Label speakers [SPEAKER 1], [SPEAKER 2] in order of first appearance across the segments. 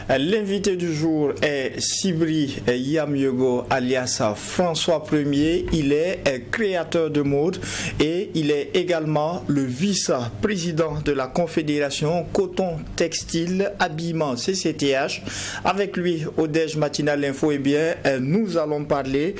[SPEAKER 1] L'invité du jour est Sibri Yamyogo alias François Ier. Il est créateur de mode et il est également le vice-président de la Confédération Coton Textile Habillement CCTH. Avec lui, au Déj Matinal Info, nous allons parler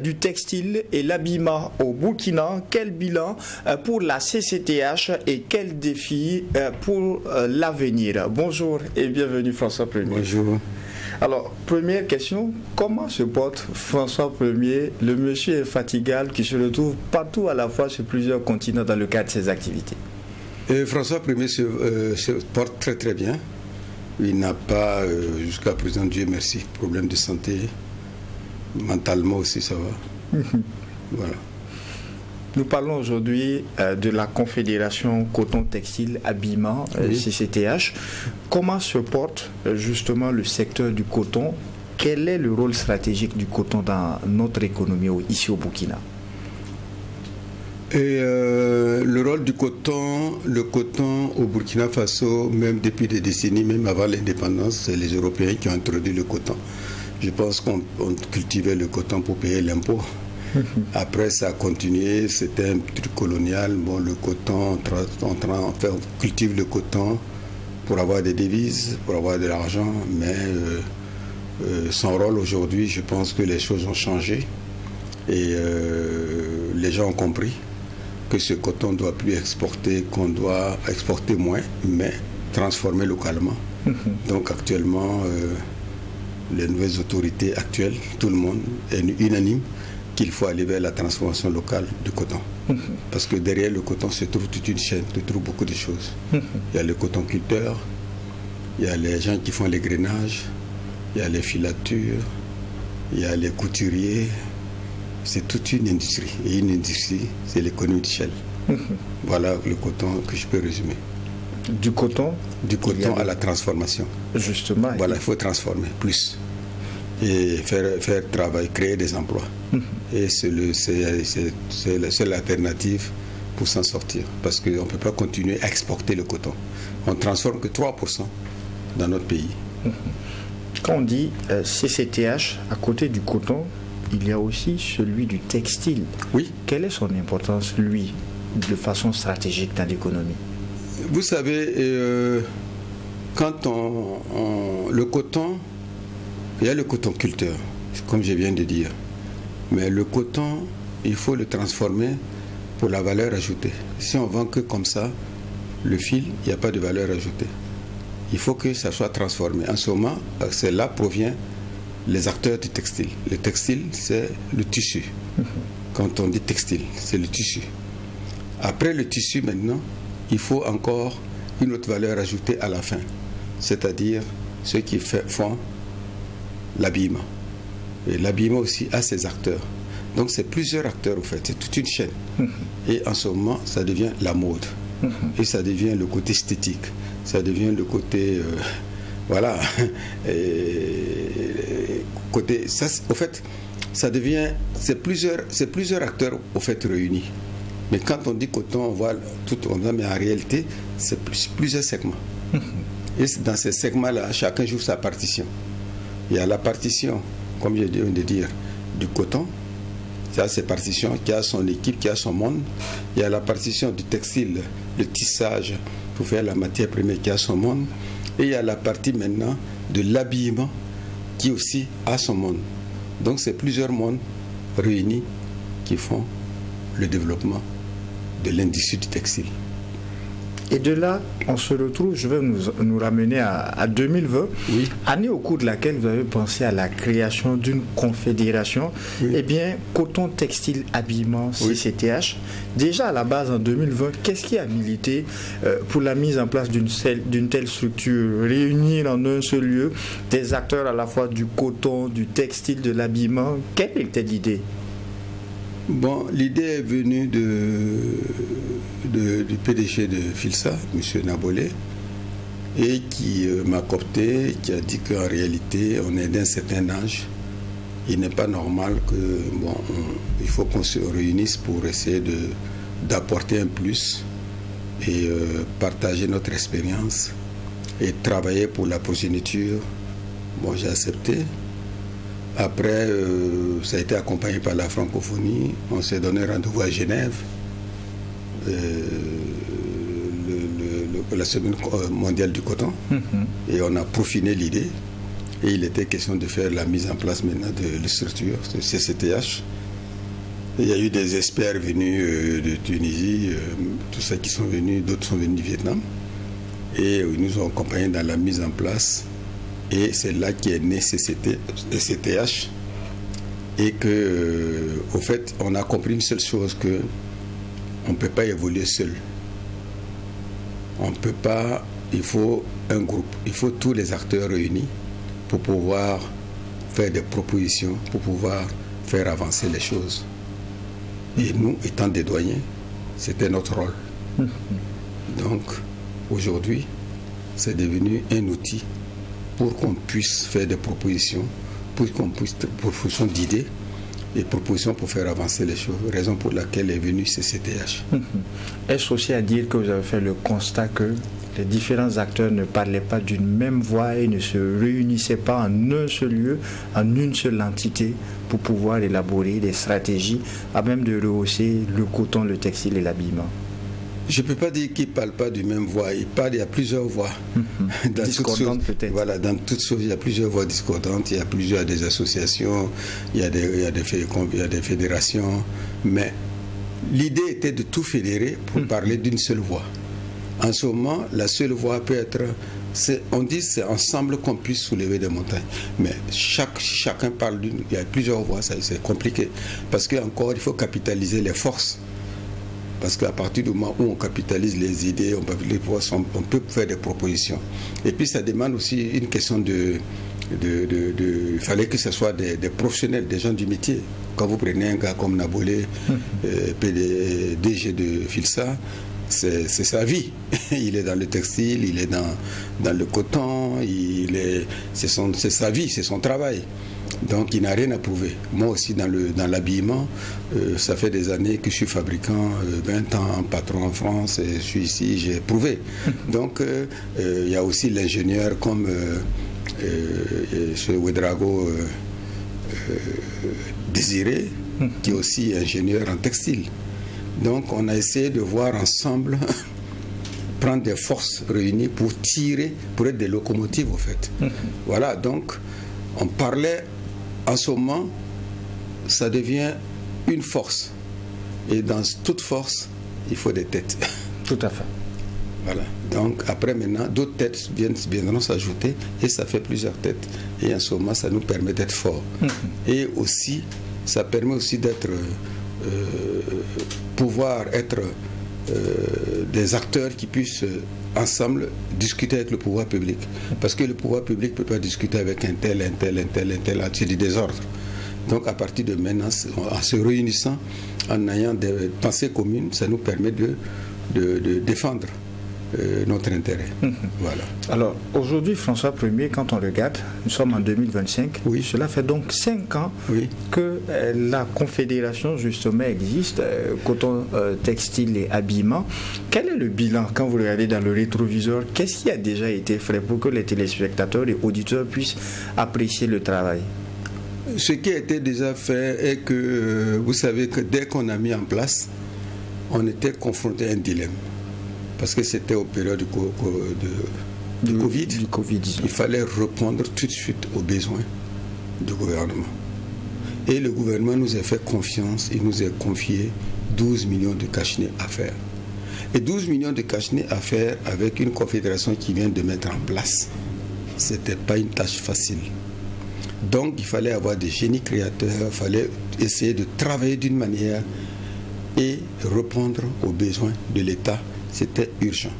[SPEAKER 1] du textile et l'habillement au Burkina. Quel bilan pour la CCTH et quels défis pour l'avenir? Bonjour et bienvenue François Ier.
[SPEAKER 2] Bonjour.
[SPEAKER 1] Alors, première question, comment se porte François Ier, le monsieur infatigable qui se retrouve partout à la fois sur plusieurs continents dans le cadre de ses activités?
[SPEAKER 2] François Ier se porte très très bien. Il n'a pas, jusqu'à présent, Dieu merci, problème de santé. Mentalement aussi, ça va. Voilà.
[SPEAKER 1] Nous parlons aujourd'hui de la Confédération Coton Textile Habillement, CCTH. Comment se porte justement le secteur du coton? Quel est le rôle stratégique du coton dans notre économie ici au Burkina?
[SPEAKER 2] Le rôle du coton, le coton au Burkina Faso, même depuis des décennies, même avant l'indépendance, c'est les Européens qui ont introduit le coton. Je pense qu'on cultivait le coton pour payer l'impôt. Après, ça a continué, c'était un truc colonial. Bon, le coton, on cultive le coton pour avoir des devises, pour avoir de l'argent, mais son rôle aujourd'hui, je pense que les choses ont changé et les gens ont compris que ce coton ne doit plus exporter, qu'on doit exporter moins, mais transformer localement. Donc actuellement, les nouvelles autorités actuelles, tout le monde est unanime qu'il faut aller vers la transformation locale du coton. Parce que derrière le coton se trouve toute une chaîne, se trouve beaucoup de choses. Il y a le cotonculteur, il y a les gens qui font les grainages, il y a les filatures, il y a les couturiers. C'est toute une industrie. Et une industrie, c'est l'économie de chaîne. Voilà le coton que je peux résumer.
[SPEAKER 1] Du coton?
[SPEAKER 2] Du coton à la transformation.
[SPEAKER 1] Justement.
[SPEAKER 2] Voilà, il faut transformer plus. Et faire travail, créer des emplois. Et c'est la seule alternative pour s'en sortir. Parce qu'on ne peut pas continuer à exporter le coton. On ne transforme que 3% dans notre pays.
[SPEAKER 1] Quand on dit CCTH, à côté du coton, il y a aussi celui du textile.
[SPEAKER 2] Oui.
[SPEAKER 1] Quelle est son importance, lui, de façon stratégique dans l'économie?
[SPEAKER 2] Vous savez, quand le coton, il y a le cotonculteur, comme je viens de dire. Mais le coton, il faut le transformer pour la valeur ajoutée. Si on vend que comme ça, le fil, il n'y a pas de valeur ajoutée. Il faut que ça soit transformé. En ce moment, c'est là provient les acteurs du textile. Le textile, c'est le tissu. Quand on dit textile, c'est le tissu. Après le tissu, maintenant, il faut encore une autre valeur ajoutée à la fin. C'est-à-dire ceux qui font l'habillement. Et l'habillement aussi a ses acteurs. Donc c'est plusieurs acteurs, au fait. C'est toute une chaîne. Et en ce moment, ça devient la mode. Et ça devient le côté esthétique. Ça devient le côté... voilà. Côté, ça, au fait, ça devient... C'est plusieurs acteurs, au fait, réunis. Mais quand on dit coton, on voit tout, mais en réalité, c'est plusieurs segments. Et dans ces segments-là, chacun joue sa partition. Il y a la partition, comme je viens de dire, du coton. Il y a ses partitions, qui a son équipe, qui a son monde. Il y a la partition du textile, le tissage, pour faire la matière première, qui a son monde. Et il y a la partie maintenant de l'habillement, qui aussi a son monde. Donc c'est plusieurs mondes réunis qui font le développement de l'industrie du textile.
[SPEAKER 1] Et de là, on se retrouve, je vais nous ramener à 2020,
[SPEAKER 2] oui.
[SPEAKER 1] Année au cours de laquelle vous avez pensé à la création d'une confédération,
[SPEAKER 2] oui.
[SPEAKER 1] Eh bien, Coton Textile Habillement CCTH. Oui. Déjà à la base, en 2020, qu'est-ce qui a milité pour la mise en place d'une telle structure? Réunir en un seul lieu des acteurs à la fois du coton, du textile, de l'habillement. Quelle était l'idée?
[SPEAKER 2] Bon, l'idée est venue du PDG de Filsa, M. Nabolé, et qui m'a coopté, qui a dit qu'en réalité, on est d'un certain âge. Il n'est pas normal il faut qu'on se réunisse pour essayer d'apporter un plus et partager notre expérience et travailler pour la progéniture Bon, j'ai accepté. Après, ça a été accompagné par la francophonie. On s'est donné rendez-vous à Genève. La semaine mondiale du coton. Et on a peaufiné l'idée. Et il était question de faire la mise en place maintenant de la structure, de CCTH. Il y a eu des experts venus de Tunisie, tous ceux qui sont venus, d'autres sont venus du Vietnam. Et ils nous ont accompagnés dans la mise en place. Et c'est là qu'est né CCTH. Et que, au fait, on a compris une seule chose, que on ne peut pas évoluer seul. On ne peut pas, il faut un groupe, il faut tous les acteurs réunis pour pouvoir faire des propositions, pour pouvoir faire avancer les choses. Et nous, étant des doyens, c'était notre rôle. Donc, aujourd'hui, c'est devenu un outil pour qu'on puisse faire des propositions, pour qu'on puisse, propositions d'idées et propositions pour faire avancer les choses, raison pour laquelle est venu CCTH.
[SPEAKER 1] Est-ce aussi à dire que vous avez fait le constat que les différents acteurs ne parlaient pas d'une même voix et ne se réunissaient pas en un seul lieu, en une seule entité, pour pouvoir élaborer des stratégies à même de rehausser le coton, le textile et l'habillement?
[SPEAKER 2] Je ne peux pas dire qu'ils ne parlent pas d'une même voix. Il y a plusieurs voix.
[SPEAKER 1] Discordantes peut-être.
[SPEAKER 2] Voilà, dans toutes choses, il y a plusieurs voix discordantes, il y a plusieurs des associations, il y a des fédérations. Mais l'idée était de tout fédérer pour parler d'une seule voix. En ce moment, la seule voix peut être... On dit c'est ensemble qu'on puisse soulever des montagnes. Mais chacun parle d'une... Il y a plusieurs voix, c'est compliqué. Parce qu'encore, il faut capitaliser les forces. Parce qu'à partir du moment où on capitalise les idées, on peut faire des propositions. Et puis ça demande aussi une question de... il fallait que ce soit des professionnels, des gens du métier. Quand vous prenez un gars comme Nabolé, DG de Filsa, c'est sa vie. Il est dans le textile, il est dans le coton, c'est sa vie, c'est son travail. Donc il n'a rien à prouver. Moi aussi dans l'habillement, ça fait des années que je suis fabricant, 20 ans patron en France, et je suis ici, j'ai prouvé. Donc il y a aussi l'ingénieur comme ce Ouedraogo Désiré, qui est aussi ingénieur en textile. Donc on a essayé de voir ensemble, prendre des forces réunies pour tirer, pour être des locomotives au fait. Voilà, donc on parlait, en ce moment, ça devient une force. Et dans toute force, il faut des têtes.
[SPEAKER 1] Tout à fait.
[SPEAKER 2] Voilà. Donc après maintenant, d'autres têtes viendront s'ajouter et ça fait plusieurs têtes. Et en ce moment, ça nous permet d'être forts. Et aussi, ça permet aussi d'être... pouvoir être des acteurs qui puissent ensemble discuter avec le pouvoir public. Parce que le pouvoir public ne peut pas discuter avec un tel, c'est du désordre. Donc à partir de maintenant, en se réunissant, en ayant des pensées communes, ça nous permet de défendre notre intérêt. Voilà.
[SPEAKER 1] Alors aujourd'hui, François Ier, quand on regarde, nous sommes en 2025,
[SPEAKER 2] oui.
[SPEAKER 1] Cela fait donc 5 ans
[SPEAKER 2] oui.
[SPEAKER 1] que la confédération justement existe, coton, textile et habillement. Quel est le bilan quand vous regardez dans le rétroviseur? Qu'est-ce qui a déjà été fait pour que les téléspectateurs et auditeurs puissent apprécier le travail?
[SPEAKER 2] Ce qui a été déjà fait est que, vous savez que dès qu'on a mis en place, on était confronté à un dilemme. Parce que c'était au période du Covid. Il fallait répondre tout de suite aux besoins du gouvernement. Et le gouvernement nous a fait confiance, il nous a confié 12 millions de cache-nez à faire. Et 12 millions de cache-nez à faire avec une confédération qui vient de mettre en place, ce n'était pas une tâche facile. Donc il fallait avoir des génies créateurs, il fallait essayer de travailler d'une manière et répondre aux besoins de l'État. C'était urgent.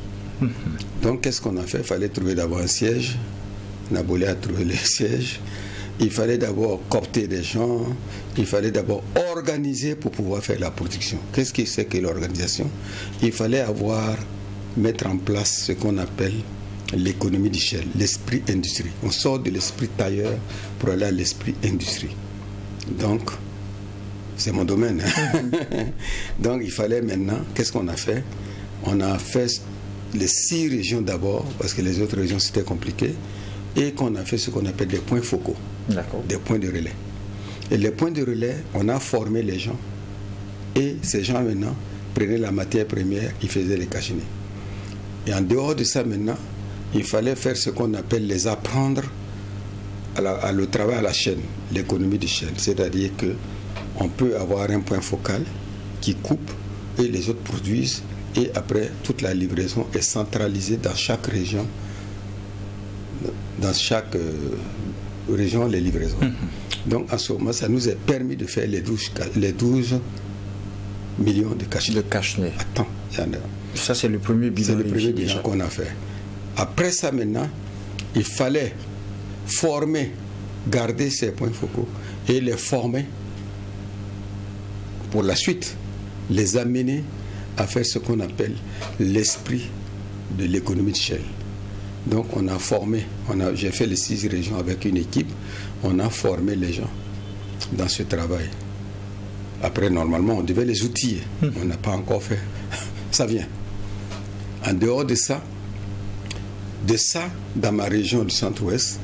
[SPEAKER 2] Donc, qu'est-ce qu'on a fait? Il fallait trouver d'abord un siège. Nabolé a trouvé le siège. Il fallait d'abord coopter des gens. Il fallait d'abord organiser pour pouvoir faire la production. Qu'est-ce que c'est que l'organisation? Il fallait mettre en place ce qu'on appelle l'économie d'échelle, l'esprit industrie. On sort de l'esprit tailleur pour aller à l'esprit industrie. Donc, c'est mon domaine. Donc, il fallait maintenant, qu'est-ce qu'on a fait? On a fait les 6 régions d'abord, parce que les autres régions c'était compliqué. et qu'on a fait ce qu'on appelle des points focaux, des points de relais. Et les points de relais, on a formé les gens. Et ces gens maintenant prenaient la matière première, ils faisaient les cache-nez. Et en dehors de ça maintenant, il fallait faire ce qu'on appelle les apprendre à le travail à la chaîne, l'économie de chaîne. C'est-à-dire qu'on peut avoir un point focal qui coupe et les autres produisent. Et après, toute la livraison est centralisée dans chaque région. Dans chaque région, les livraisons. Donc, en ce moment, ça nous a permis de faire les 12 millions de cache-nez. Attends, il y en a.
[SPEAKER 1] Ça, c'est le premier bilan.
[SPEAKER 2] C'est le premier bilan qu'on a fait. Après ça, maintenant, il fallait former, garder ces points focaux et les former pour la suite, les amener à faire ce qu'on appelle l'esprit de l'économie de chaîne. Donc on a formé, j'ai fait les 6 régions avec une équipe, on a formé les gens dans ce travail. Après, normalement, on devait les outiller. On n'a pas encore fait. Ça vient. En dehors de ça, dans ma région du centre-ouest,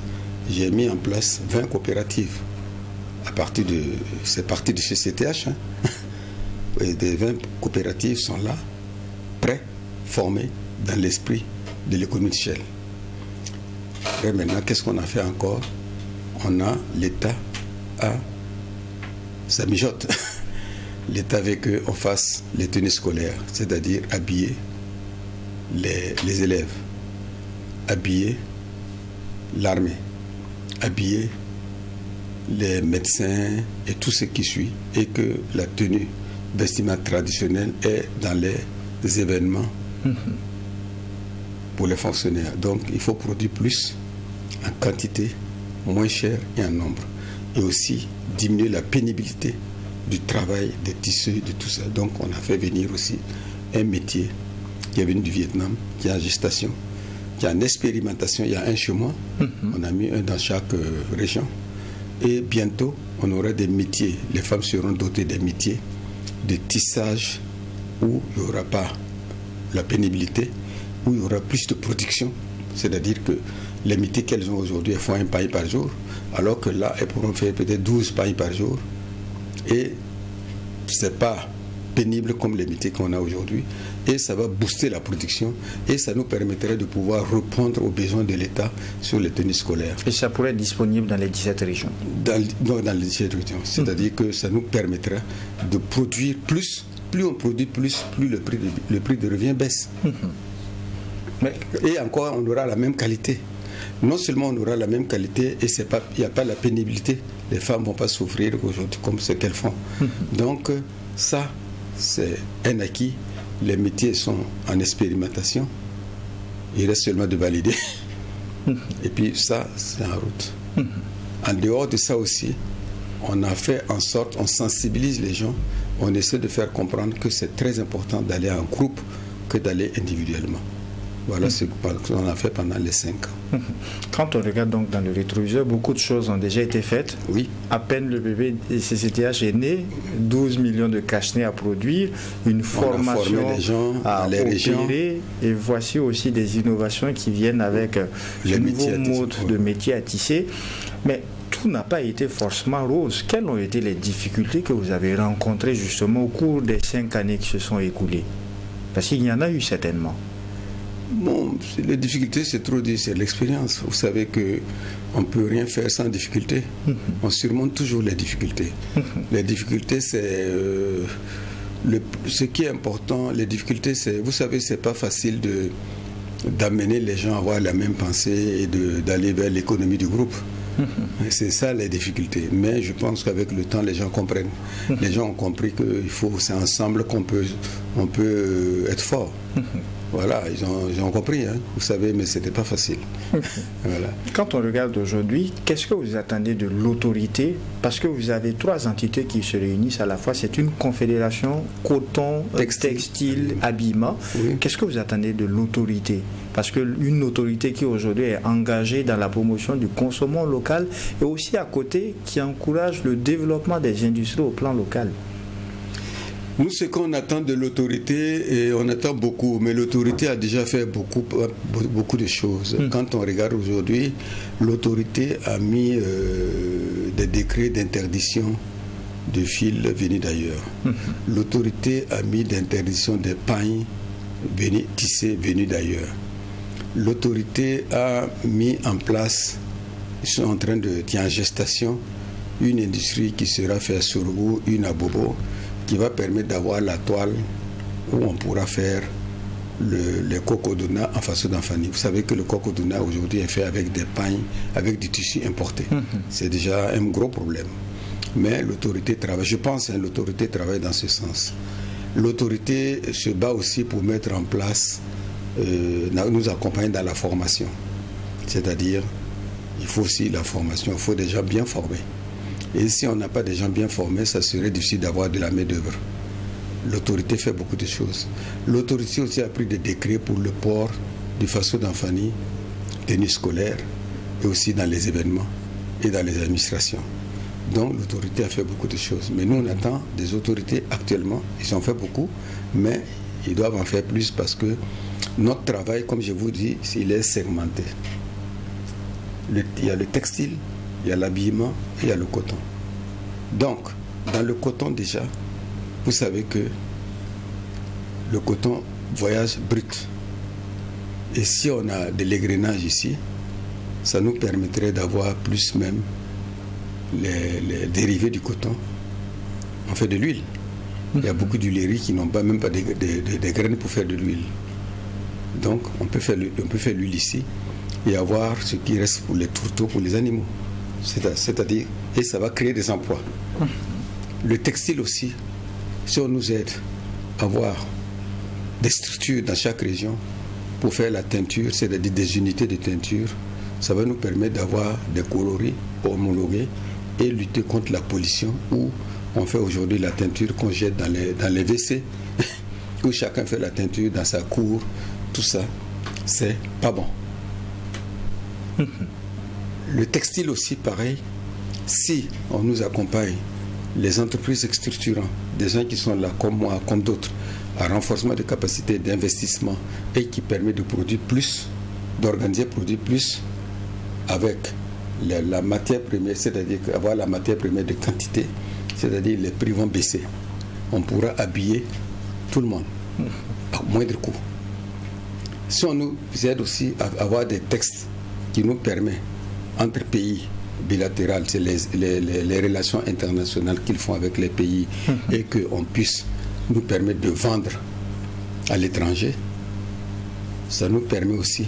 [SPEAKER 2] j'ai mis en place 20 coopératives. C'est parti du CCTH. Et des 20 coopératives sont là, prêts, formés dans l'esprit de l'économie de chaîne. Après, maintenant, qu'est-ce qu'on a fait encore? L'État à sa mijote. L'État veut qu'on fasse les tenues scolaires, c'est-à-dire habiller les élèves, habiller l'armée, habiller les médecins et tout ce qui suit, et que la tenue vestimentaire traditionnelle est dans les événements pour les fonctionnaires. Donc il faut produire plus en quantité, moins cher et en nombre. Et aussi diminuer la pénibilité du travail, des tissus, de tout ça. Donc on a fait venir aussi un métier qui est venu du Vietnam, qui est en gestation, qui est en expérimentation. Il y a un chez moi, on a mis un dans chaque région. Et bientôt, on aura des métiers. Les femmes seront dotées des métiers de tissage où il n'y aura pas la pénibilité, où il y aura plus de production. C'est-à-dire que les métiers qu'elles ont aujourd'hui, elles font un pain par jour, alors que là, elles pourront faire peut-être 12 pains par jour. Et ce n'est pas pénible comme les métiers qu'on a aujourd'hui. Et ça va booster la production et ça nous permettrait de pouvoir répondre aux besoins de l'État sur les tenues scolaires.
[SPEAKER 1] Et ça pourrait être disponible dans les 17 régions? Dans
[SPEAKER 2] les 17 régions. C'est-à-dire que ça nous permettra de produire plus. Plus on produit plus le prix de revient baisse. Et encore, on aura la même qualité. Non seulement on aura la même qualité, et il n'y a pas la pénibilité. Les femmes ne vont pas souffrir aujourd'hui comme ce qu'elles font. Donc ça, c'est un acquis. Les métiers sont en expérimentation. Il reste seulement de valider. Et puis ça, c'est en route. En dehors de ça aussi, on a fait en sorte, on sensibilise les gens, on essaie de faire comprendre que c'est très important d'aller en groupe que d'aller individuellement. Voilà ce qu'on a fait pendant les 5 ans.
[SPEAKER 1] Quand on regarde donc dans le rétroviseur, beaucoup de choses ont déjà été faites.
[SPEAKER 2] Oui.
[SPEAKER 1] À peine le bébé CCTH est né, 12 millions de cache-nez à produire, une formation à opérer, et voici aussi des innovations qui viennent avec le nouveau mode de métier à tisser. Mais tout n'a pas été forcément rose. Quelles ont été les difficultés que vous avez rencontrées justement au cours des 5 années qui se sont écoulées? Parce qu'il y en a eu certainement.
[SPEAKER 2] Bon, les difficultés, c'est trop dit, c'est l'expérience. Vous savez qu'on ne peut rien faire sans difficulté. On surmonte toujours les difficultés. Les difficultés, c'est... ce qui est important, les difficultés, c'est... Vous savez, c'est pas facile d'amener les gens à avoir la même pensée et d'aller vers l'économie du groupe. C'est ça les difficultés. Mais je pense qu'avec le temps, les gens comprennent. Les gens ont compris que c'est ensemble qu'on peut être fort. Voilà, ils ont compris, hein, vous savez, mais ce n'était pas facile. Voilà.
[SPEAKER 1] Quand on regarde aujourd'hui, qu'est-ce que vous attendez de l'autorité? Parce que vous avez 3 entités qui se réunissent à la fois. C'est une confédération coton, textile, habillement. Oui. Qu'est-ce que vous attendez de l'autorité? Parce qu'une autorité qui aujourd'hui est engagée dans la promotion du consommant local et aussi à côté qui encourage le développement des industries au plan local.
[SPEAKER 2] Nous, ce qu'on attend de l'autorité, et on attend beaucoup, mais l'autorité a déjà fait beaucoup de choses. Quand on regarde aujourd'hui, l'autorité a mis des décrets d'interdiction de fils venus d'ailleurs. L'autorité a mis d'interdiction des pailles tissées venus d'ailleurs. L'autorité a mis en place, ils sont en train de tirer en gestation, une industrie qui sera faite à Sorgho, une à Bobo, qui va permettre d'avoir la toile où on pourra faire le cocodona en façon d'enfani. Vous savez que le cocodona aujourd'hui est fait avec des pailles, avec du tissu importé. C'est déjà un gros problème. Mais l'autorité travaille, je pense, l'autorité travaille dans ce sens. L'autorité se bat aussi pour mettre en place, nous accompagner dans la formation. C'est-à-dire, il faut aussi la formation, il faut des gens bien formés. Et si on n'a pas des gens bien formés, ça serait difficile d'avoir de la main-d'œuvre. L'autorité fait beaucoup de choses. L'autorité aussi a pris des décrets pour le port du faso d'enfani, tenue scolaire, et aussi dans les événements et dans les administrations. Donc l'autorité a fait beaucoup de choses. Mais nous, on attend des autorités actuellement. Ils ont fait beaucoup, mais ils doivent en faire plus parce que notre travail, comme je vous dis, il est segmenté. Il y a le textile, il y a l'habillement et il y a le coton. Donc, dans le coton déjà, vous savez que le coton voyage brut. Et si on a de l'égrenage ici, ça nous permettrait d'avoir plus même les dérivés du coton. On fait de l'huile. Il y a beaucoup d'huileries qui n'ont pas même pas des graines pour faire de l'huile. Donc, on peut faire l'huile ici et avoir ce qui reste pour les tourteaux, pour les animaux. C'est-à-dire, et ça va créer des emplois. Le textile aussi, si on nous aide à avoir des structures dans chaque région pour faire la teinture, c'est-à-dire des unités de teinture, ça va nous permettre d'avoir des coloris homologués et lutter contre la pollution où on fait aujourd'hui la teinture qu'on jette dans les WC, où chacun fait la teinture dans sa cour, tout ça, c'est pas bon. Le textile aussi, pareil, si on nous accompagne, les entreprises structurantes, des gens qui sont là comme moi, comme d'autres, à renforcement de capacités d'investissement et qui permet de produire plus, d'organiser produire plus avec la matière première, c'est-à-dire avoir la matière première de quantité, c'est-à-dire les prix vont baisser. On pourra habiller tout le monde à moindre coût. Si on nous aide aussi à avoir des textes qui nous permettent, entre pays bilatérales, c'est les relations internationales qu'ils font avec les pays et qu'on puisse nous permettre de vendre à l'étranger, ça nous permet aussi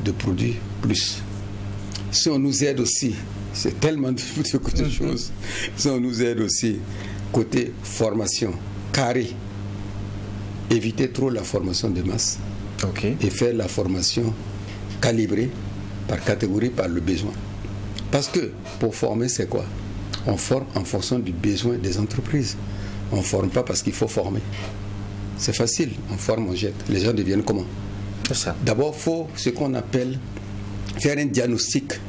[SPEAKER 2] de produire plus. Si on nous aide aussi, c'est tellement de choses, si on nous aide aussi côté formation, carré, éviter trop la formation de masse et faire la formation calibrée par catégorie, par le besoin. Parce que pour former, c'est quoi? On forme en fonction du besoin des entreprises. On ne forme pas parce qu'il faut former. C'est facile, on forme, on jette. Les gens deviennent comment? D'abord, il faut ce qu'on appelle faire un diagnostic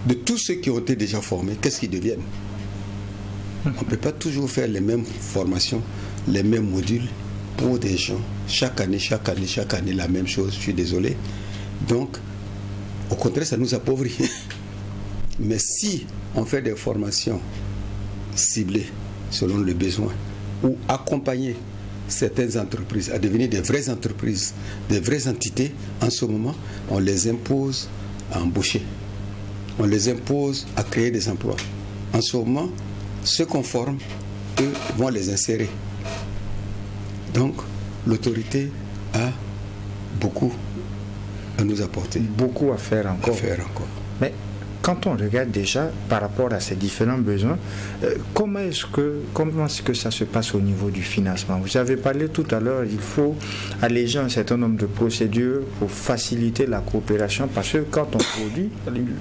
[SPEAKER 2] de tous ceux qui ont été déjà formés. Qu'est-ce qu'ils deviennent? On ne peut pas toujours faire les mêmes formations, les mêmes modules pour des gens. Chaque année, la même chose. Je suis désolé. Donc, au contraire, ça nous appauvrit. Mais si on fait des formations ciblées selon le besoin ou accompagner certaines entreprises à devenir des vraies entreprises, des vraies entités, en ce moment, on les impose à embaucher. On les impose à créer des emplois. En ce moment, ceux qu'on forme, eux, vont les insérer. Donc, l'autorité a beaucoup à nous apporter.
[SPEAKER 1] Beaucoup à faire encore. Mais quand on regarde déjà par rapport à ces différents besoins, comment est-ce que ça se passe au niveau du financement? Vous avez parlé tout à l'heure, il faut alléger un certain nombre de procédures pour faciliter la coopération, parce que quand on produit,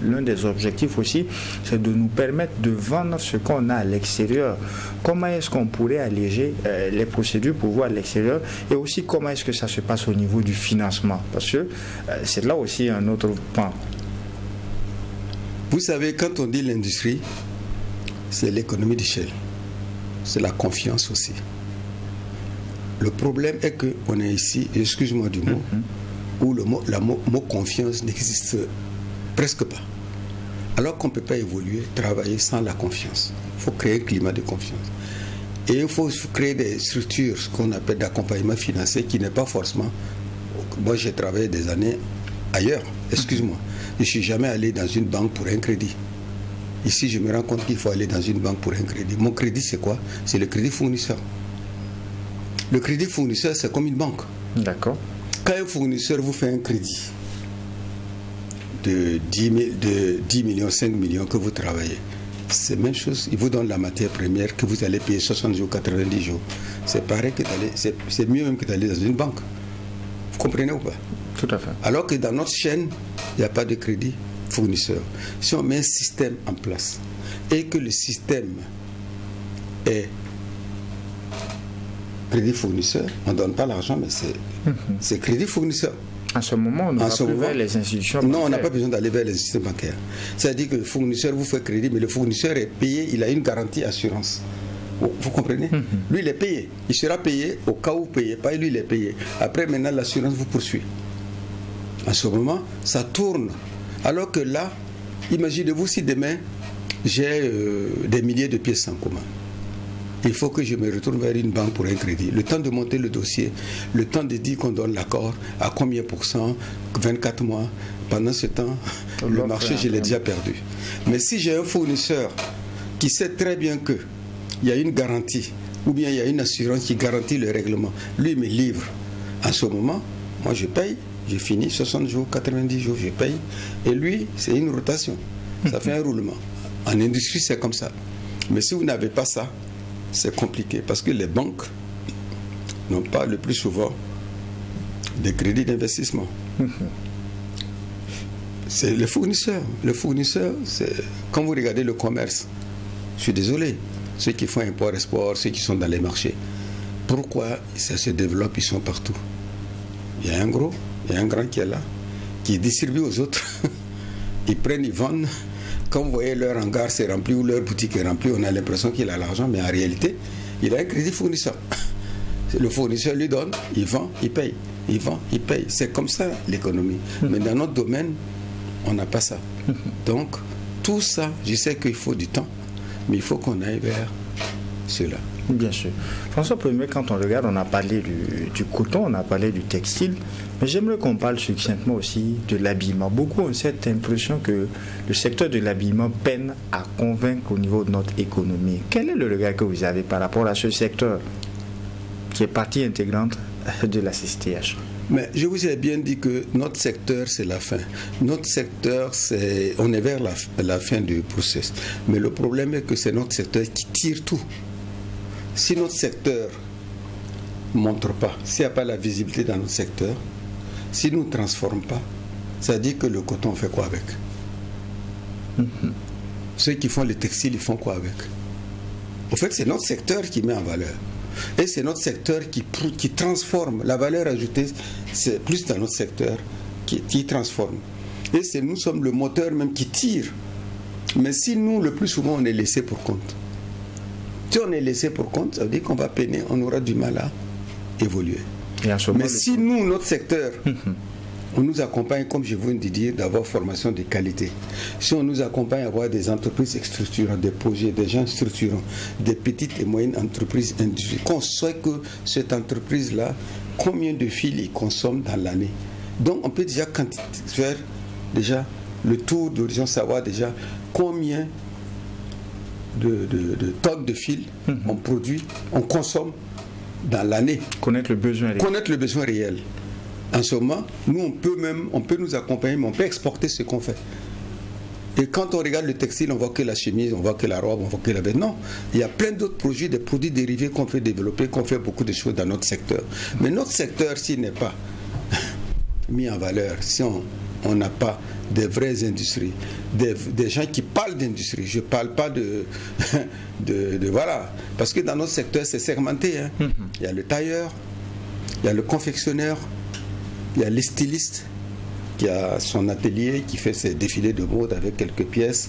[SPEAKER 1] l'un des objectifs aussi, c'est de nous permettre de vendre ce qu'on a à l'extérieur. Comment est-ce qu'on pourrait alléger les procédures pour voir à l'extérieur, et aussi comment est-ce que ça se passe au niveau du financement? Parce que c'est là aussi un autre point.
[SPEAKER 2] Vous savez, quand on dit l'industrie, c'est l'économie d'échelle. C'est la confiance aussi. Le problème est qu'on est ici, excuse-moi du mot, où le mot confiance n'existe presque pas. Alors qu'on ne peut pas évoluer, travailler sans la confiance. Il faut créer un climat de confiance. Et il faut créer des structures, ce qu'on appelle d'accompagnement financier, qui n'est pas forcément... Moi, j'ai travaillé des années ailleurs, excuse-moi. Je ne suis jamais allé dans une banque pour un crédit. Ici, je me rends compte qu'il faut aller dans une banque pour un crédit. Mon crédit, c'est quoi? C'est le crédit fournisseur. Le crédit fournisseur, c'est comme une banque.
[SPEAKER 1] D'accord.
[SPEAKER 2] Quand un fournisseur vous fait un crédit de 10 millions, 5 millions que vous travaillez, c'est la même chose. Il vous donne la matière première que vous allez payer 60 jours, 90 jours. C'est pareil que d'aller, c'est mieux même que d'aller dans une banque. Vous comprenez ou pas?
[SPEAKER 1] Tout à fait.
[SPEAKER 2] Alors que dans notre chaîne, il n'y a pas de crédit fournisseur. Si on met un système en place et que le système est crédit fournisseur, on ne donne pas l'argent, mais c'est crédit fournisseur.
[SPEAKER 1] En ce moment, on n'a pas vers les institutions bancaires.
[SPEAKER 2] Non, on n'a pas besoin d'aller vers les institutions bancaires. C'est-à-dire que le fournisseur vous fait crédit, mais le fournisseur est payé, il a une garantie assurance. Vous comprenez? Lui, il est payé. Il sera payé au cas où vous ne payez pas, et lui, il est payé. Après, maintenant, l'assurance vous poursuit. En ce moment, ça tourne. Alors que là, imaginez-vous si demain, j'ai des milliers de pièces en commun. Il faut que je me retourne vers une banque pour un crédit. Le temps de monter le dossier, le temps de dire qu'on donne l'accord, à combien %, 24 mois. Pendant ce temps, le marché, je l'ai déjà perdu. Mais si j'ai un fournisseur qui sait très bien qu'il y a une garantie, ou bien il y a une assurance qui garantit le règlement, lui me livre. En ce moment, moi je paye, je finis 60 jours, 90 jours, je paye. Et lui, c'est une rotation. Ça fait un roulement. En industrie, c'est comme ça. Mais si vous n'avez pas ça, c'est compliqué parce que les banques n'ont pas le plus souvent des crédits d'investissement. C'est le fournisseur. Le fournisseur, c'est quand vous regardez le commerce, je suis désolé, ceux qui font import-export, ceux qui sont dans les marchés, pourquoi ça se développe, ils sont partout. Il y a un gros, il y a un grand qui est là, qui distribue aux autres. Ils prennent, ils vendent. Quand vous voyez leur hangar c'est rempli ou leur boutique est remplie, on a l'impression qu'il a l'argent, mais en réalité, il a un crédit fournisseur. Le fournisseur lui donne, il vend, il paye. Il vend, il paye. C'est comme ça l'économie. Mais dans notre domaine, on n'a pas ça. Donc, tout ça, je sais qu'il faut du temps, mais il faut qu'on aille vers cela.
[SPEAKER 1] Bien sûr. François Premier, quand on regarde, on a parlé du coton, on a parlé du textile, mais j'aimerais qu'on parle succinctement aussi de l'habillement. Beaucoup ont cette impression que le secteur de l'habillement peine à convaincre au niveau de notre économie. Quel est le regard que vous avez par rapport à ce secteur qui est partie intégrante de la CCTH?
[SPEAKER 2] Mais je vous ai bien dit que notre secteur, c'est la fin. Notre secteur, on est vers la fin du processus. Mais le problème est que c'est notre secteur qui tire tout. Si notre secteur ne montre pas, s'il n'y a pas la visibilité dans notre secteur, si nous ne transformons pas, ça dit que le coton fait quoi avec? Ceux qui font les textiles, ils font quoi avec? En fait, c'est notre secteur qui met en valeur. Et c'est notre secteur qui transforme. La valeur ajoutée, c'est plus dans notre secteur qui transforme. Et nous sommes le moteur même qui tire. Mais si nous, le plus souvent, on est laissé pour compte. Si on est laissé pour compte, ça veut dire qu'on va peiner, on aura du mal à évoluer. Mais si nous, notre secteur, on nous accompagne, comme je viens de dire, d'avoir formation de qualité. Si on nous accompagne à avoir des entreprises structurantes, des projets, des gens structurants, des petites et moyennes entreprises industrielles, qu'on sait que cette entreprise-là, combien de fils ils consomment dans l'année. Donc on peut déjà faire déjà le tour d'horizon, savoir déjà combien de tonnes de fils on produit, on consomme dans l'année.
[SPEAKER 1] Connaître le besoin réel.
[SPEAKER 2] Connaître le besoin réel. En ce moment, nous, on peut nous accompagner, mais on peut exporter ce qu'on fait. Et quand on regarde le textile, on voit que la chemise, on voit que la robe, on voit que la vêtement. Il y a plein d'autres produits, des produits dérivés qu'on fait développer, qu'on fait beaucoup de choses dans notre secteur. Mais notre secteur, s'il n'est pas mis en valeur, si on n'a pas des vraies industries, des gens qui parlent d'industrie. Je ne parle pas de voilà. Parce que dans notre secteur, c'est segmenté. Hein. Il y a le tailleur, il y a le confectionneur, il y a le styliste qui a son atelier, qui fait ses défilés de mode avec quelques pièces.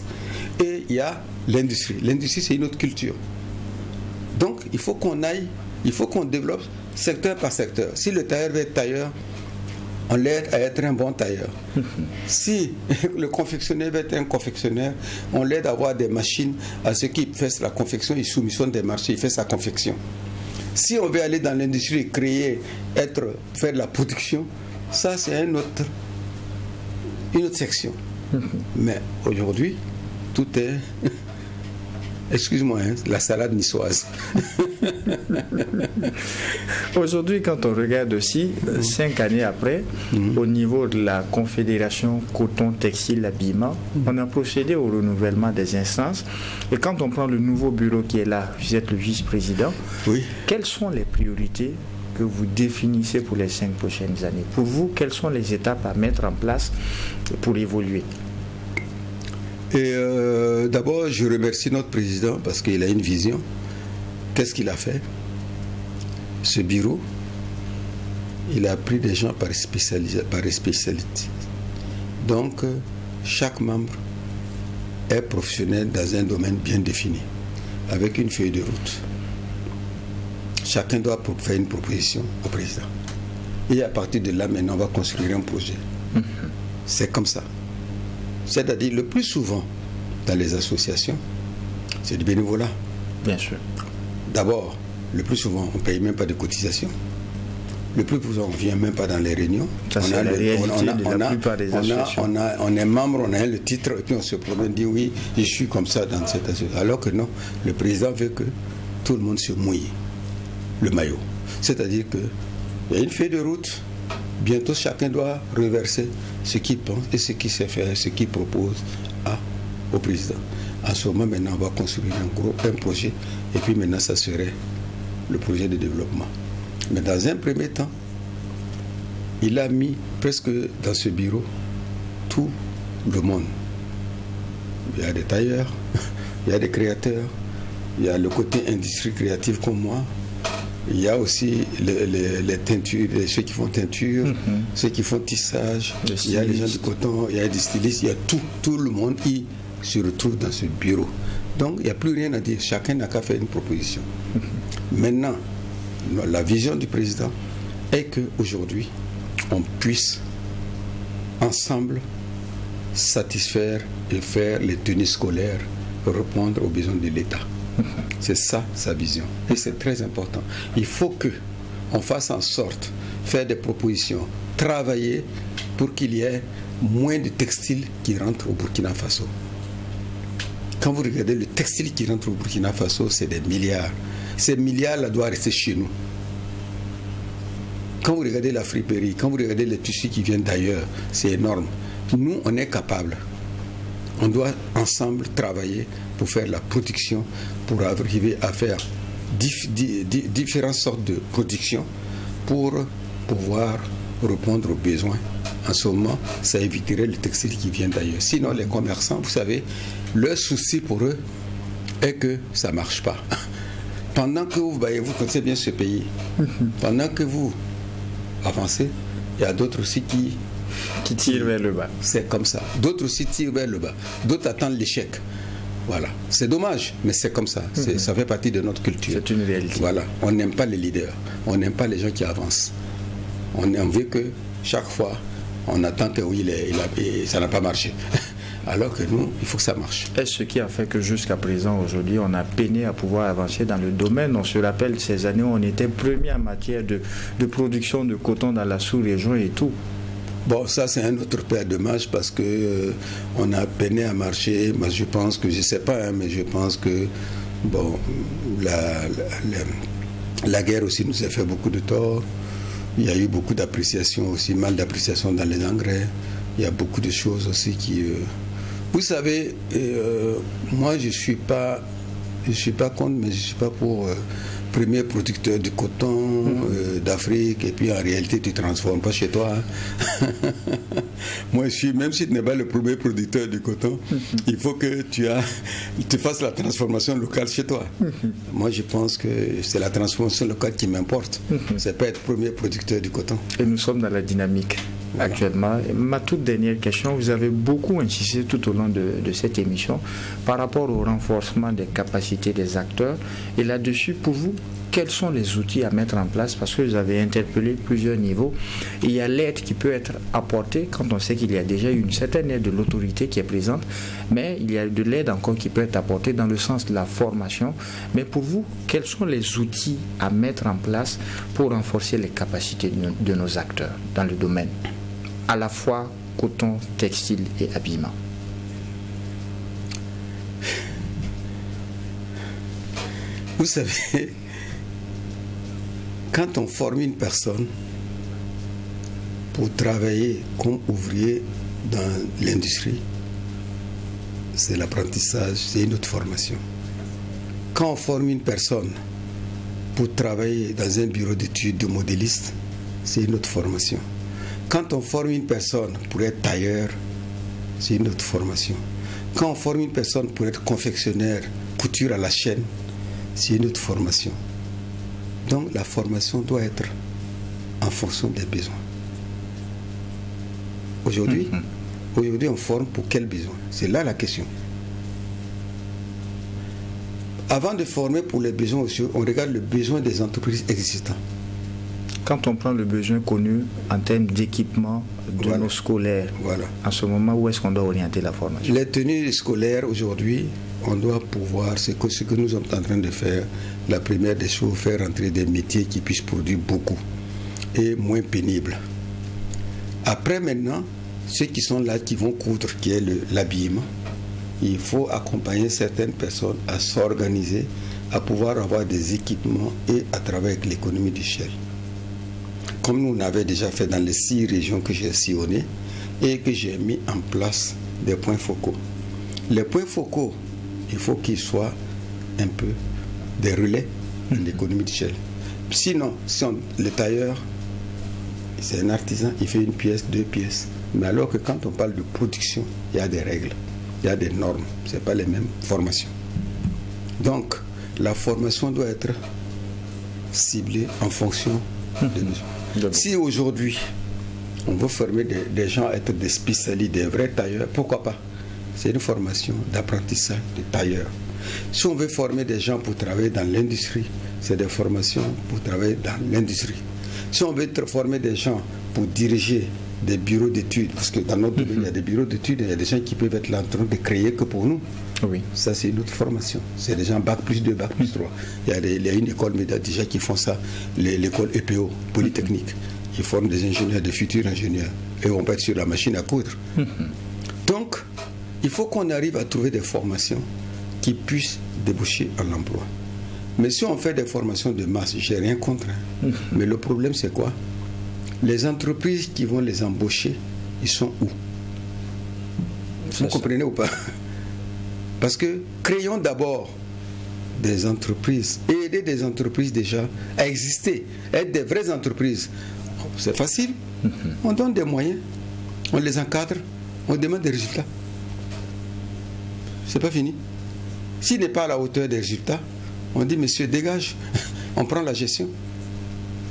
[SPEAKER 2] Et il y a l'industrie. L'industrie, c'est une autre culture. Donc, il faut qu'on aille, il faut qu'on développe secteur par secteur. Si le tailleur veut être tailleur, on l'aide à être un bon tailleur. Si le confectionnaire veut être un confectionnaire, on l'aide à avoir des machines, à ce qui fait la confection, il soumissionne des marchés, il fait sa confection. Si on veut aller dans l'industrie, créer, faire de la production, ça c'est une autre section. Mais aujourd'hui, tout est... Excuse-moi, hein, la salade niçoise.
[SPEAKER 1] Aujourd'hui, quand on regarde aussi, 5 années après, au niveau de la Confédération Coton Textile Habillement, on a procédé au renouvellement des instances. Et quand on prend le nouveau bureau qui est là, vous êtes le vice-président,
[SPEAKER 2] oui.
[SPEAKER 1] Quelles sont les priorités que vous définissez pour les 5 prochaines années? Pour vous, quelles sont les étapes à mettre en place pour évoluer?
[SPEAKER 2] Et d'abord, je remercie notre président parce qu'il a une vision. Qu'est-ce qu'il a fait? Ce bureau, il a pris des gens par spécialité. Donc, chaque membre est professionnel dans un domaine bien défini, avec une feuille de route. Chacun doit faire une proposition au président. Et à partir de là, maintenant, on va construire un projet. C'est comme ça. C'est-à-dire, le plus souvent, dans les associations, c'est du bénévolat.
[SPEAKER 1] Bien sûr.
[SPEAKER 2] D'abord, le plus souvent, on ne paye même pas de cotisations. Le plus souvent, on ne vient même pas dans les réunions.
[SPEAKER 1] Ça, c'est la réalité de la plupart des associations.
[SPEAKER 2] On est membre, on a le titre, et puis on se promène, dit oui, je suis comme ça dans cette association. Alors que non, le président veut que tout le monde se mouille le maillot. C'est-à-dire qu'il y a une feuille de route. Bientôt, chacun doit reverser ce qu'il pense et ce qu'il sait faire, ce qu'il propose au président. En ce moment, maintenant, on va construire un projet et puis maintenant, ça serait le projet de développement. Mais dans un premier temps, il a mis presque dans ce bureau tout le monde. Il y a des tailleurs, il y a des créateurs, il y a le côté industrie créative comme moi. Il y a aussi les teintures, ceux qui font teinture, ceux qui font tissage, il y a les gens du coton, il y a des stylistes, il y a tout le monde qui se retrouve dans ce bureau. Donc il n'y a plus rien à dire, chacun n'a qu'à faire une proposition. Maintenant, la vision du président est qu'aujourd'hui, on puisse ensemble satisfaire et faire les tenues scolaires, répondre aux besoins de l'État. C'est ça sa vision et c'est très important. Il faut qu'on fasse en sorte, faire des propositions, travailler pour qu'il y ait moins de textiles qui rentrent au Burkina Faso. Quand vous regardez le textile qui rentre au Burkina Faso, c'est des milliards. Ces milliards-là doivent rester chez nous. Quand vous regardez la friperie, quand vous regardez les tissus qui viennent d'ailleurs, c'est énorme. Nous, on est capables. On doit ensemble travailler pour faire la production, pour arriver à faire différentes sortes de production pour pouvoir répondre aux besoins. En ce moment, ça éviterait le textile qui vient d'ailleurs. Sinon, les commerçants, vous savez, leur souci pour eux est que ça ne marche pas. Pendant que vous connaissez bien ce pays, pendant que vous avancez, il y a d'autres aussi qui
[SPEAKER 1] tirent vers le bas.
[SPEAKER 2] C'est comme ça. D'autres aussi tirent vers le bas. D'autres attendent l'échec. Voilà. C'est dommage, mais c'est comme ça. Ça fait partie de notre culture.
[SPEAKER 1] C'est une réalité.
[SPEAKER 2] Voilà. On n'aime pas les leaders. On n'aime pas les gens qui avancent. On veut que chaque fois, on attend que oui, ça n'a pas marché. Alors que nous, il faut que ça marche.
[SPEAKER 1] Est-ce ce qui a fait que jusqu'à présent, aujourd'hui, on a peiné à pouvoir avancer dans le domaine? On se rappelle ces années où on était premier en matière de production de coton dans la sous-région et tout.
[SPEAKER 2] Bon, ça c'est un autre paire de manches parce que on a peiné à marcher. Mais je pense que, je sais pas, hein, mais je pense que bon, la guerre aussi nous a fait beaucoup de tort. Il y a eu beaucoup d'appréciation aussi, mal d'appréciation dans les engrais. Il y a beaucoup de choses aussi qui... Vous savez, moi je suis pas contre, mais je suis pas pour premier producteur de coton d'Afrique, et puis en réalité tu ne transformes pas chez toi. Moi je suis, même si tu n'es pas le premier producteur de coton, il faut que tu fasses la transformation locale chez toi. Moi je pense que c'est la transformation locale qui m'importe. C'est pas être premier producteur du coton.
[SPEAKER 1] Et nous sommes dans la dynamique. Voilà. Actuellement. Ma toute dernière question, vous avez beaucoup insisté tout au long de cette émission par rapport au renforcement des capacités des acteurs. Et là-dessus, pour vous, quels sont les outils à mettre en place? Parce que vous avez interpellé plusieurs niveaux. Il y a l'aide qui peut être apportée quand on sait qu'il y a déjà une certaine aide de l'autorité qui est présente, mais il y a de l'aide encore qui peut être apportée dans le sens de la formation. Mais pour vous, quels sont les outils à mettre en place pour renforcer les capacités de nos acteurs dans le domaine, à la fois coton, textile et habillement?
[SPEAKER 2] Vous savez, quand on forme une personne pour travailler comme ouvrier dans l'industrie, c'est l'apprentissage, c'est une autre formation. Quand on forme une personne pour travailler dans un bureau d'études de modéliste, c'est une autre formation. Quand on forme une personne pour être tailleur, c'est une autre formation. Quand on forme une personne pour être confectionnaire, couture à la chaîne, c'est une autre formation. Donc la formation doit être en fonction des besoins. Aujourd'hui, on forme pour quel besoin? C'est là la question. Avant de former pour les besoins aussi, on regarde le besoin des entreprises existantes.
[SPEAKER 1] Quand on prend le besoin connu en termes d'équipement de nos scolaires, en ce moment, où est-ce qu'on doit orienter la formation?
[SPEAKER 2] Les tenues scolaires aujourd'hui, on doit pouvoir, ce que nous sommes en train de faire, la première des choses, faire entrer des métiers qui puissent produire beaucoup et moins pénibles. Après maintenant, ceux qui sont là, qui vont coudre, qui est l'habillement, il faut accompagner certaines personnes à s'organiser, à pouvoir avoir des équipements et à travailler avec l'économie d'échelle. Comme nous l'avons déjà fait dans les 6 régions que j'ai sillonnées et que j'ai mis en place des points focaux. Les points focaux, il faut qu'ils soient un peu des relais de l'économie d'échelle. Sinon, le tailleur, c'est un artisan, il fait une pièce, 2 pièces. Mais alors que quand on parle de production, il y a des règles, il y a des normes, ce n'est pas les mêmes formations. Donc, la formation doit être ciblée en fonction des besoins. Si aujourd'hui, on veut former des gens à être des spécialistes, des vrais tailleurs, pourquoi pas? C'est une formation d'apprentissage de tailleurs. Si on veut former des gens pour travailler dans l'industrie, c'est des formations pour travailler dans l'industrie. Si on veut former des gens pour diriger des bureaux d'études, parce que dans notre domaine, il y a des bureaux d'études, il y a des gens qui peuvent être là en train de créer que pour nous.
[SPEAKER 1] Oui.
[SPEAKER 2] Ça, c'est une autre formation. C'est des gens Bac plus 2, Bac plus 3. Il y a une école déjà qui font ça, l'école EPO, Polytechnique. Ils forment des ingénieurs, des futurs ingénieurs. Et on peut être sur la machine à coudre. Donc, il faut qu'on arrive à trouver des formations qui puissent déboucher en emploi. Mais si on fait des formations de masse, je n'ai rien contre. Mais le problème, c'est quoi? Les entreprises qui vont les embaucher, ils sont où? Vous comprenez ou pas? Parce que créons d'abord des entreprises et aider des entreprises déjà à exister, être des vraies entreprises. C'est facile. On donne des moyens, on les encadre, on demande des résultats. C'est pas fini. S'il n'est pas à la hauteur des résultats, on dit monsieur dégage, on prend la gestion.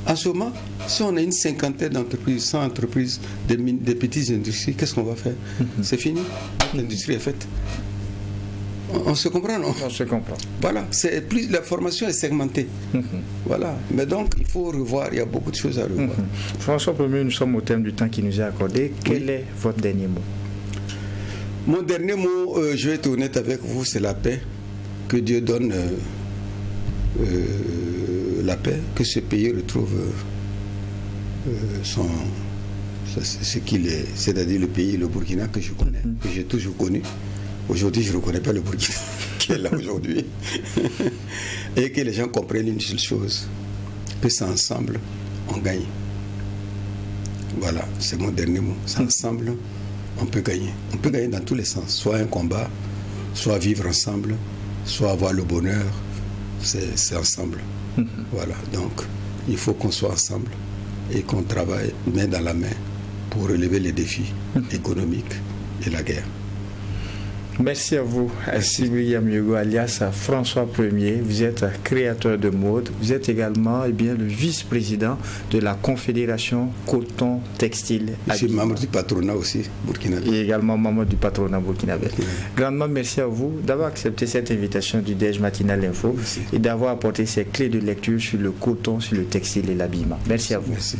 [SPEAKER 2] En ce moment, si on a une cinquantaine d'entreprises, 100 entreprises, des petites industries, qu'est-ce qu'on va faire? C'est fini, l'industrie est faite. On se comprend, non?
[SPEAKER 1] On se comprend.
[SPEAKER 2] Voilà, la formation est segmentée. Voilà, mais donc il faut revoir, il y a beaucoup de choses à revoir.
[SPEAKER 1] François Premier, nous sommes au thème du temps qui nous est accordé. Quel est votre dernier mot?
[SPEAKER 2] Mon dernier mot, je vais être honnête avec vous, c'est la paix. Que Dieu donne la paix, que ce pays retrouve ce qu'il est, c'est-à-dire le pays, le Burkina que je connais, que j'ai toujours connu. Aujourd'hui, je ne reconnais pas le Burkina qui est là aujourd'hui. Et que les gens comprennent une seule chose, que c'est ensemble, on gagne. Voilà, c'est mon dernier mot. C'est ensemble, on peut gagner. On peut gagner dans tous les sens, soit un combat, soit vivre ensemble, soit avoir le bonheur, c'est ensemble. Voilà, donc il faut qu'on soit ensemble et qu'on travaille main dans la main pour relever les défis économiques et la guerre.
[SPEAKER 1] Merci à vous, Sibri Yamyogo, alias François Ier. Vous êtes créateur de mode. Vous êtes également le vice-président de la Confédération Coton Textile.
[SPEAKER 2] Je suis membre du patronat aussi, burkinabé.
[SPEAKER 1] Et également membre du patronat burkinabé. Grandement merci à vous d'avoir accepté cette invitation du Déj Matinal Info et d'avoir apporté ces clés de lecture sur le coton, sur le textile et l'habillement. Merci à vous.
[SPEAKER 2] Merci.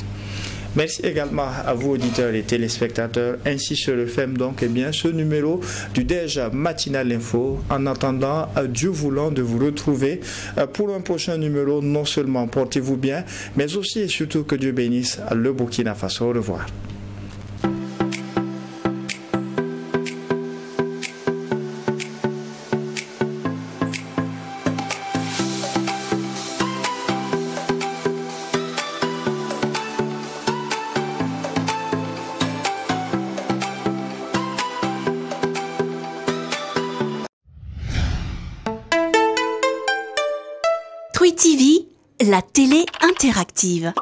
[SPEAKER 1] Merci également à vous, auditeurs et téléspectateurs. Ainsi se referme donc ce numéro du Déj Matinal Info. En attendant, Dieu voulant de vous retrouver pour un prochain numéro, non seulement portez-vous bien, mais aussi et surtout que Dieu bénisse le Burkina Faso. Au revoir.
[SPEAKER 3] Truy TV, la télé interactive.